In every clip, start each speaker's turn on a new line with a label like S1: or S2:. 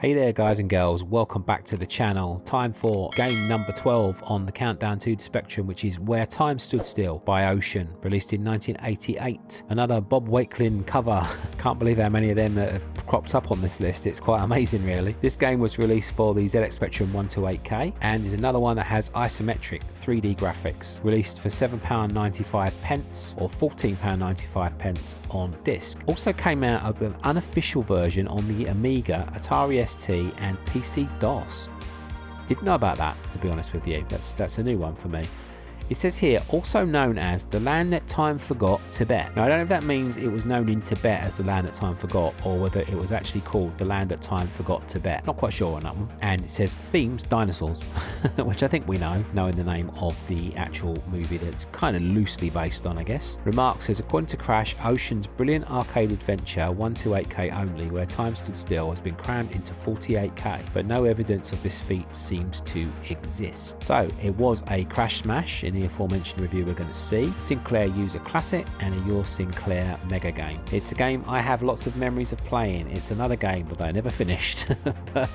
S1: Hey there guys and girls, welcome back to the channel. Time for game number 12 on the countdown to the spectrum, which is Where Time Stood Still by Ocean, released in 1988. Another Bob Wakelin cover. Can't believe how many of them that have cropped up on this list. It's quite amazing really. This game was released for the ZX Spectrum 128K and is another one that has isometric 3D graphics, released for £7.95 or £14.95 on disc. Also came out of an unofficial version on the Amiga, Atari ST and PC DOS. Didn't know about that, to be honest with you. That's a new one for me. It says here, also known as the land that time forgot, Tibet. Now I don't know if that means it was known in Tibet as the land that time forgot, or whether it was actually called the land that time forgot, Tibet. Not quite sure on that one. And it says themes dinosaurs, which I think we know, knowing the name of the actual movie that it's kind of loosely based on, I guess. Remarks says, according to Crash, Ocean's brilliant arcade adventure 128K only, where time stood still, has been crammed into 48K, but no evidence of this feat seems to exist. So it was a Crash smash in the aforementioned review we're going to see. Sinclair User Classic and a Your Sinclair Mega Game. It's a game I have lots of memories of playing. It's another game that I never finished, but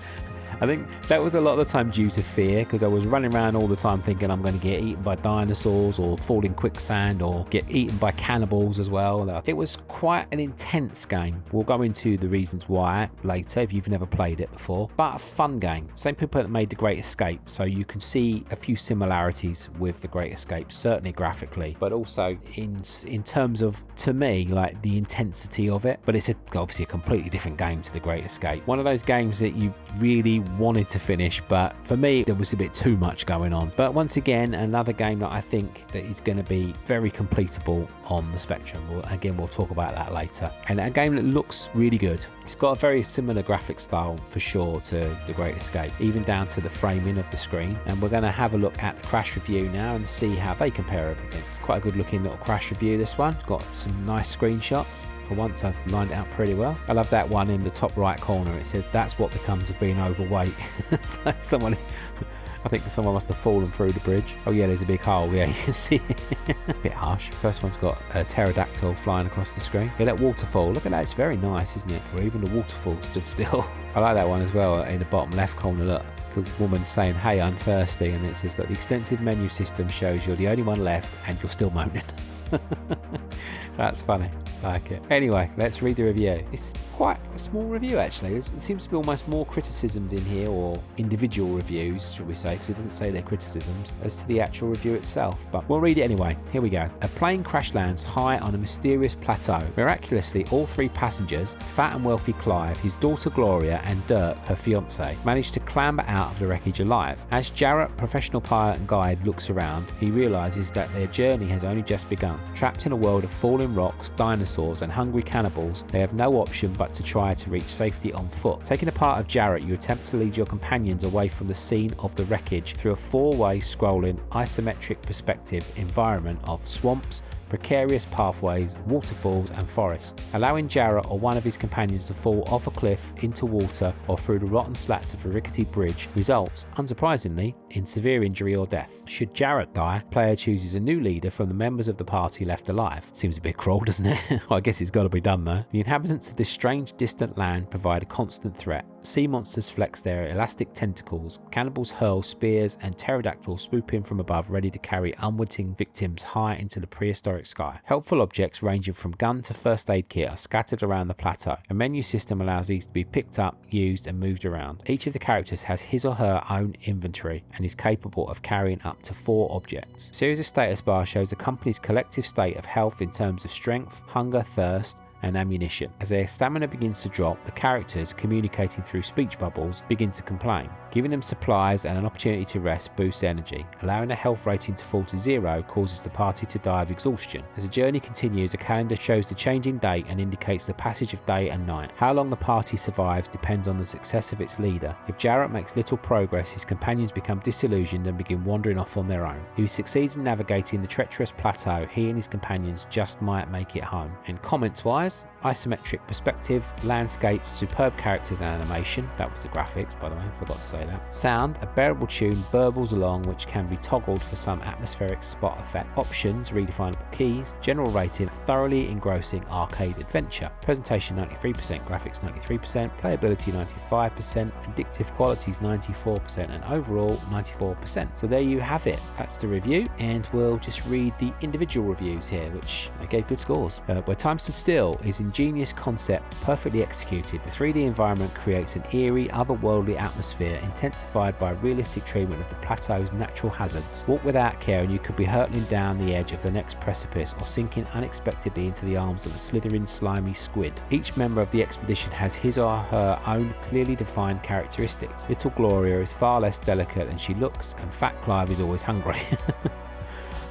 S1: I think that was a lot of the time due to fear, because I was running around all the time thinking I'm going to get eaten by dinosaurs or fall in quicksand or get eaten by cannibals as well. It was quite an intense game. We'll go into the reasons why later if you've never played it before, but a fun game. Same people that made The Great Escape, so you can see a few similarities with The Great Escape, certainly graphically, but also in terms of, to me, like the intensity of it. But it's obviously a completely different game to The Great Escape. One of those games that you really wanted to finish, but for me there was a bit too much going on. But once again, another game that I think that is going to be very completable on the Spectrum. We'll talk about that later. And a game that looks really good. It's got a very similar graphic style for sure to The Great Escape, even down to the framing of the screen. And we're going to have a look at the Crash review now and see how they compare everything. It's quite a good looking little Crash review, this one. It's got some nice screenshots. For once, I've lined it out pretty well. I love that one in the top right corner. It says that's what becomes of being overweight. It's like someone, I think someone must have fallen through the bridge. Oh yeah, there's a big hole. Yeah, you can see it. A bit harsh. First one's got a pterodactyl flying across the screen. Yeah, that waterfall. Look at that. It's very nice, isn't it? Where even the waterfall stood still. I like that one as well. In the bottom left corner, look, the woman saying, "Hey, I'm thirsty," and it says that the extensive menu system shows you're the only one left, and you're still moaning. That's funny. Like it. Anyway, let's read the review. It's quite a small review actually. There seems to be almost more criticisms in here, or individual reviews should we say, because it doesn't say they're criticisms, as to the actual review itself, but we'll read it anyway. Here we go. A plane crash lands high on a mysterious plateau. Miraculously, all three passengers, fat and wealthy Clive, his daughter Gloria, and Dirk, her fiance, manage to clamber out of the wreckage alive. As Jarrett, professional pilot and guide, looks around, he realizes that their journey has only just begun. Trapped in a world of falling rocks, dinosaurs and hungry cannibals, they have no option but to try to reach safety on foot. Taking the part of Jarrett, you attempt to lead your companions away from the scene of the wreckage through a four-way scrolling isometric perspective environment of swamps, precarious pathways, waterfalls and forests. Allowing Jarrett or one of his companions to fall off a cliff into water or through the rotten slats of a rickety bridge results, unsurprisingly, in severe injury or death. Should Jarrett die, player chooses a new leader from the members of the party left alive. Seems a bit cruel, doesn't it? Well, I guess it's got to be done though. The inhabitants of this strange distant land provide a constant threat. Sea monsters flex their elastic tentacles, cannibals hurl spears, and pterodactyls swoop in from above ready to carry unwitting victims high into the prehistoric sky. Helpful objects ranging from gun to first aid kit are scattered around the plateau. A menu system allows these to be picked up, used and moved around. Each of the characters has his or her own inventory and is capable of carrying up to 4 objects. A series of status bars shows the company's collective state of health in terms of strength, hunger, thirst, and ammunition. As their stamina begins to drop, the characters, communicating through speech bubbles, begin to complain. Giving them supplies and an opportunity to rest boosts energy. Allowing the health rating to fall to 0 causes the party to die of exhaustion. As the journey continues, a calendar shows the changing date and indicates the passage of day and night. How long the party survives depends on the success of its leader. If Jarrett makes little progress, his companions become disillusioned and begin wandering off on their own. If he succeeds in navigating the treacherous plateau, he and his companions just might make it home. And comments wise, isometric perspective, landscape, superb characters and animation. That was the graphics, by the way, I forgot to say that. Sound, a bearable tune burbles along, which can be toggled for some atmospheric spot effect. Options, redefinable keys. General rating, thoroughly engrossing arcade adventure. Presentation 93%, graphics 93%, playability 95%, addictive qualities 94%, and overall 94%. So there you have it. That's the review, and we'll just read the individual reviews here, which they gave good scores. Where Time Stood Still is ingenious concept, perfectly executed. The 3D environment creates an eerie, otherworldly atmosphere, intensified by realistic treatment of the plateau's natural hazards. Walk without care and you could be hurtling down the edge of the next precipice or sinking unexpectedly into the arms of a slithering, slimy squid. Each member of the expedition has his or her own clearly defined characteristics. Little Gloria is far less delicate than she looks, and Fat Clive is always hungry.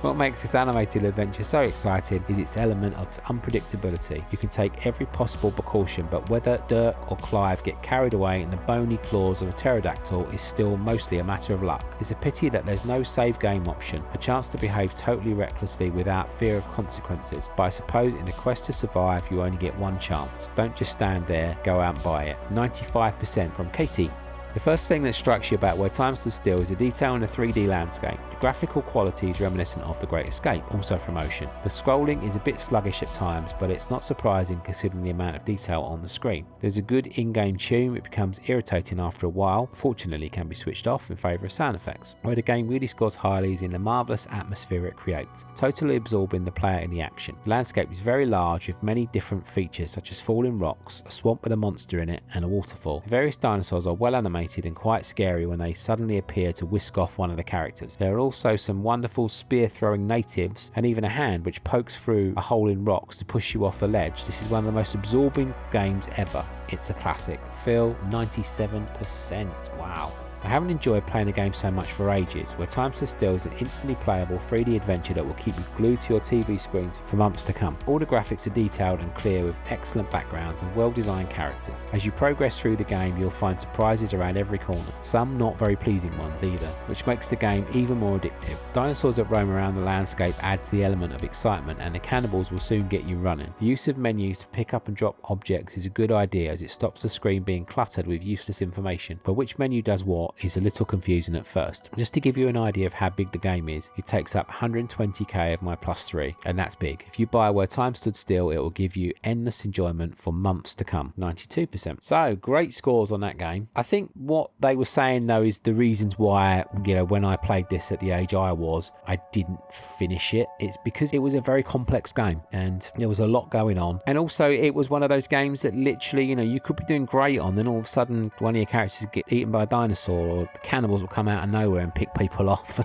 S1: What makes this animated adventure so exciting is its element of unpredictability. You can take every possible precaution, but whether Dirk or Clive get carried away in the bony claws of a pterodactyl is still mostly a matter of luck. It's a pity that there's no save game option, a chance to behave totally recklessly without fear of consequences, but I suppose in the quest to survive you only get one chance. Don't just stand there, go out and buy it. 95% from Katie. The first thing that strikes you about Where Time Stood Still is the detail in the 3D landscape. The graphical quality is reminiscent of The Great Escape, also from Ocean. The scrolling is a bit sluggish at times, but it's not surprising considering the amount of detail on the screen. There's a good in-game tune, it becomes irritating after a while. Fortunately, it can be switched off in favour of sound effects. Where the game really scores highly is in the marvellous atmosphere it creates, totally absorbing the player in the action. The landscape is very large with many different features such as falling rocks, a swamp with a monster in it, and a waterfall. The various dinosaurs are well animated and quite scary when they suddenly appear to whisk off one of the characters. There are also some wonderful spear-throwing natives and even a hand which pokes through a hole in rocks to push you off a ledge. This is one of the most absorbing games ever. It's a classic. Phil, 97%. Wow. I haven't enjoyed playing the game so much for ages. Where Time Stood Still is an instantly playable 3D adventure that will keep you glued to your TV screens for months to come. All the graphics are detailed and clear with excellent backgrounds and well-designed characters. As you progress through the game, you'll find surprises around every corner, some not very pleasing ones either, which makes the game even more addictive. Dinosaurs that roam around the landscape add to the element of excitement, and the cannibals will soon get you running. The use of menus to pick up and drop objects is a good idea as it stops the screen being cluttered with useless information, but which menu does what is a little confusing at first. Just to give you an idea of how big the game is, it takes up 120k of my +3, and that's big. If you buy Where Time Stood Still, it will give you endless enjoyment for months to come. 92%. So great scores on that game. I think what they were saying though is the reasons why, when I played this at the age I was, I didn't finish it. It's because it was a very complex game and there was a lot going on, and also it was one of those games that literally, you could be doing great on, then all of a sudden one of your characters get eaten by a dinosaur, or the cannibals will come out of nowhere and pick people off.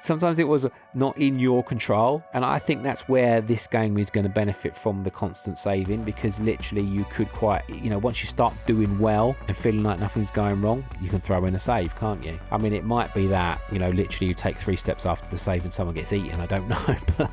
S1: Sometimes it was not in your control, and I think that's where this game is going to benefit from the constant saving, because literally you could quite, once you start doing well and feeling like nothing's going wrong, you can throw in a save, can't you? I mean, it might be that, literally you take 3 steps after the save and someone gets eaten, I don't know, but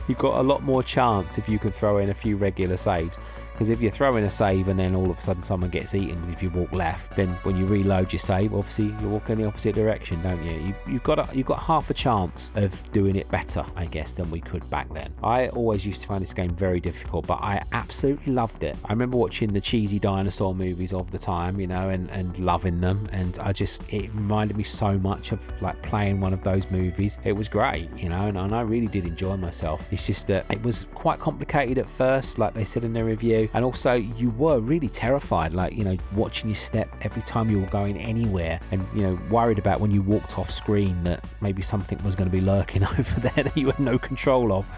S1: you've got a lot more chance if you can throw in a few regular saves. Because if you throw in a save and then all of a sudden someone gets eaten, if you walk left, then when you reload your save, obviously you walk in the opposite direction, don't you? You've got half a chance of doing it better, I guess, than we could back then. I always used to find this game very difficult, but I absolutely loved it. I remember watching the cheesy dinosaur movies of the time, and loving them, and it reminded me so much of like playing one of those movies. It was great, and I really did enjoy myself. It's just that it was quite complicated at first, like they said in their review. And also you were really terrified, like, watching your step every time you were going anywhere, and, worried about when you walked off screen that maybe something was going to be lurking over there that you had no control of.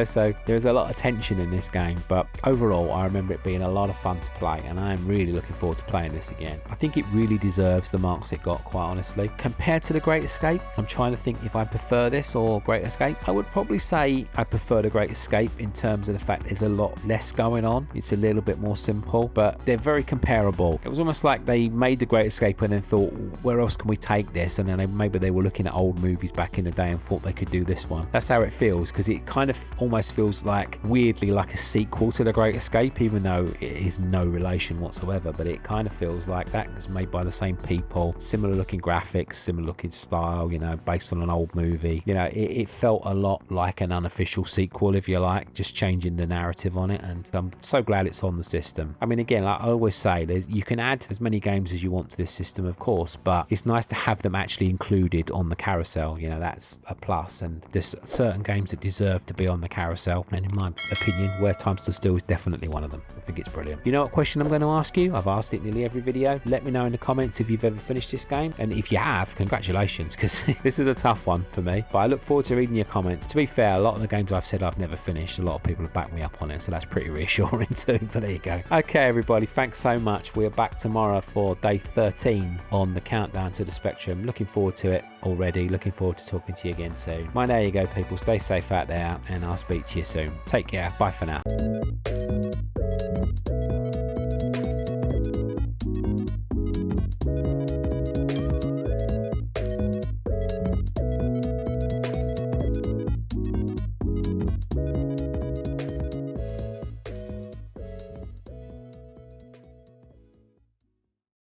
S1: So there's a lot of tension in this game, but overall I remember it being a lot of fun to play, and I am really looking forward to playing this again. I think it really deserves the marks it got, quite honestly. Compared to The Great Escape, I'm trying to think if I prefer this or Great Escape. I would probably say I prefer The Great Escape in terms of the fact there's a lot less going on. It's a little bit more simple, but they're very comparable. It was almost like they made The Great Escape and then thought, where else can we take this? And then maybe they were looking at old movies back in the day and thought they could do this one. That's how it feels, because it kind of almost feels like weirdly like a sequel to The Great Escape, even though it is no relation whatsoever, but it kind of feels like that. It's made by the same people, similar looking graphics, similar looking style, based on an old movie. It felt a lot like an unofficial sequel, if you like, just changing the narrative on it, and I'm so glad while it's on the system. I mean, again, like I always say, you can add as many games as you want to this system, of course, but it's nice to have them actually included on the carousel. You know, that's a plus, and there's certain games that deserve to be on the carousel, and in my opinion, Where Time Stood Still is definitely one of them. I think it's brilliant. You know what question I'm going to ask you? I've asked it nearly every video. Let me know in the comments if you've ever finished this game, and if you have, congratulations, because this is a tough one for me, but I look forward to reading your comments. To be fair, a lot of the games I've said I've never finished, a lot of people have backed me up on it, so that's pretty reassuring too. But there you go. Okay, everybody, thanks so much. We're back tomorrow for day 13 on the countdown to the Spectrum. Looking forward to it already. Looking forward to talking to you again soon. Well, there you go, people. Stay safe out there, and I'll speak to you soon. Take care. Bye for now.